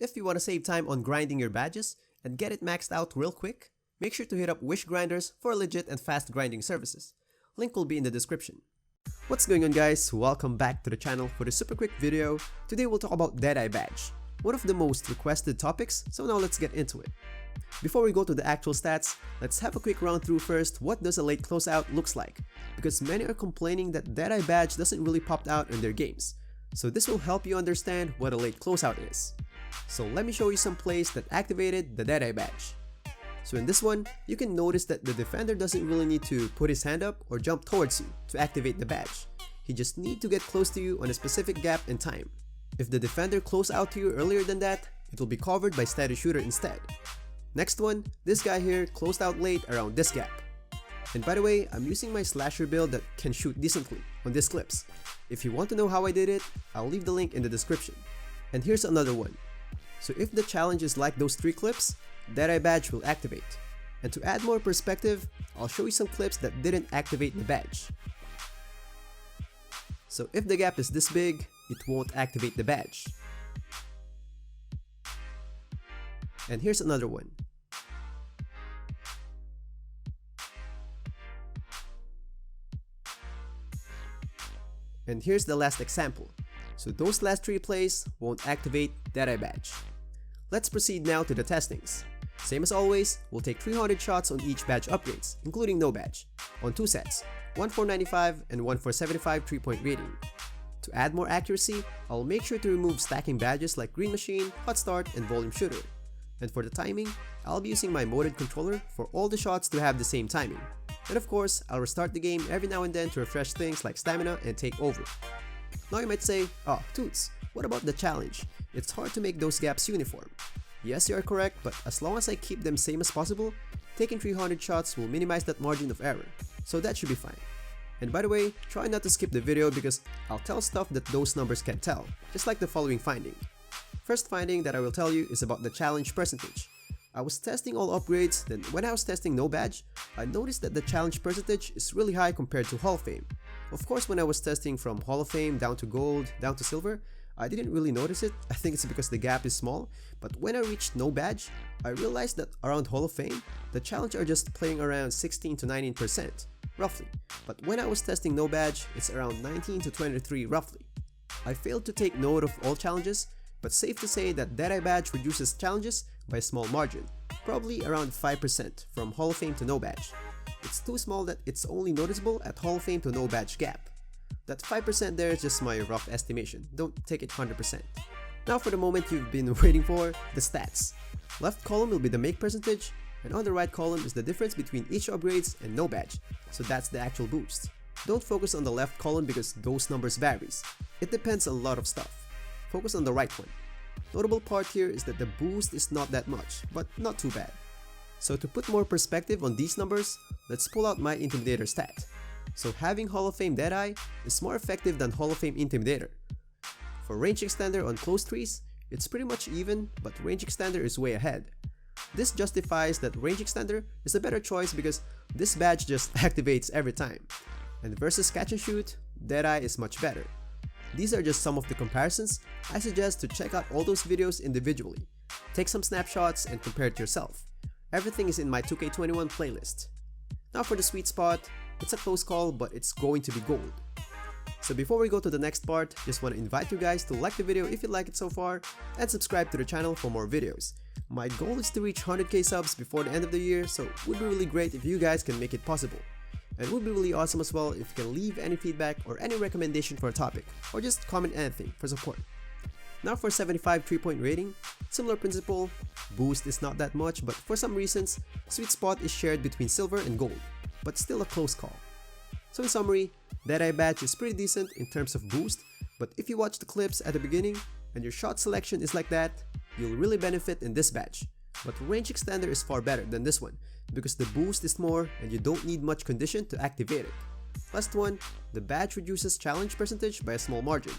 If you want to save time on grinding your badges and get it maxed out real quick, make sure to hit up Wish Grinders for legit and fast grinding services. Link will be in the description. What's going on, guys? Welcome back to the channel for this super quick video. Today we'll talk about Deadeye Badge, one of the most requested topics, so now let's get into it. Before we go to the actual stats, let's have a quick run through first what does a late closeout looks like, because many are complaining that Deadeye Badge doesn't really pop out in their games, so this will help you understand what a late closeout is. So let me show you some plays that activated the Deadeye Badge. So in this one, you can notice that the defender doesn't really need to put his hand up or jump towards you to activate the badge. He just needs to get close to you on a specific gap in time. If the defender close out to you earlier than that, it will be covered by steady shooter instead. Next one, this guy here closed out late around this gap. And by the way, I'm using my slasher build that can shoot decently on these clips. If you want to know how I did it, I'll leave the link in the description. And here's another one. So if the challenge is like those 3 clips, Deadeye Badge will activate. And to add more perspective, I'll show you some clips that didn't activate the badge. So if the gap is this big, it won't activate the badge. And here's another one. And here's the last example. So those last 3 plays won't activate Deadeye Badge. Let's proceed now to the testings. Same as always, we'll take 300 shots on each badge upgrades, including no badge, on 2 sets, one for 95 and one for 75 3-point rating. To add more accuracy, I'll make sure to remove stacking badges like Green Machine, Hot Start, and Volume Shooter. And for the timing, I'll be using my moded controller for all the shots to have the same timing. And of course, I'll restart the game every now and then to refresh things like stamina and take over. Now you might say, oh, Toots, what about the challenge? It's hard to make those gaps uniform. Yes, you are correct, but as long as I keep them same as possible, taking 300 shots will minimize that margin of error, so that should be fine. And by the way, try not to skip the video because I'll tell stuff that those numbers can't tell, just like the following finding. First finding that I will tell you is about the challenge percentage. I was testing all upgrades, then when I was testing no badge, I noticed that the challenge percentage is really high compared to Hall of Fame. Of course, when I was testing from Hall of Fame down to Gold, down to Silver, I didn't really notice it. I think it's because the gap is small, but when I reached no badge, I realized that around Hall of Fame, the challenge are just playing around 16 to 19%, roughly. But when I was testing no badge, it's around 19 to 23 roughly. I failed to take note of all challenges, but safe to say that Deadeye Badge reduces challenges by a small margin, probably around 5% from Hall of Fame to no badge. It's too small that it's only noticeable at Hall of Fame to no badge gap. That 5% there is just my rough estimation, don't take it 100%. Now for the moment you've been waiting for, the stats. Left column will be the make percentage, and on the right column is the difference between each upgrades and no badge, so that's the actual boost. Don't focus on the left column because those numbers varies. It depends on a lot of stuff. Focus on the right one. Notable part here is that the boost is not that much, but not too bad. So to put more perspective on these numbers, let's pull out my Intimidator stat. So having Hall of Fame Deadeye is more effective than Hall of Fame Intimidator. For range extender on close trees, it's pretty much even, but range extender is way ahead. This justifies that range extender is a better choice because this badge just activates every time. And versus catch and shoot, Deadeye is much better. These are just some of the comparisons. I suggest to check out all those videos individually. Take some snapshots and compare it yourself. Everything is in my 2K21 playlist. Now for the sweet spot, it's a close call but it's going to be gold. So before we go to the next part, just want to invite you guys to like the video if you like it so far and subscribe to the channel for more videos. My goal is to reach 100k subs before the end of the year, so it would be really great if you guys can make it possible. And it would be really awesome as well if you can leave any feedback or any recommendation for a topic, or just comment anything for support. Now for 75 3-point rating, similar principle, boost is not that much, but for some reasons, sweet spot is shared between silver and gold, but still a close call. So in summary, Deadeye Badge is pretty decent in terms of boost, but if you watch the clips at the beginning and your shot selection is like that, you'll really benefit in this badge. But range extender is far better than this one, because the boost is more and you don't need much condition to activate it. Last one, the badge reduces challenge percentage by a small margin.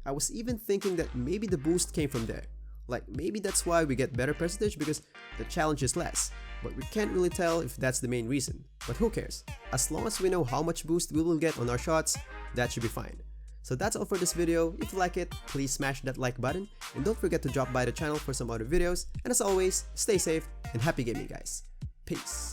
I was even thinking that maybe the boost came from there. Like maybe that's why we get better percentage because the challenge is less, but we can't really tell if that's the main reason. But who cares? As long as we know how much boost we will get on our shots, that should be fine. So that's all for this video. If you like it, please smash that like button and don't forget to drop by the channel for some other videos. And as always, stay safe and happy gaming guys. Peace.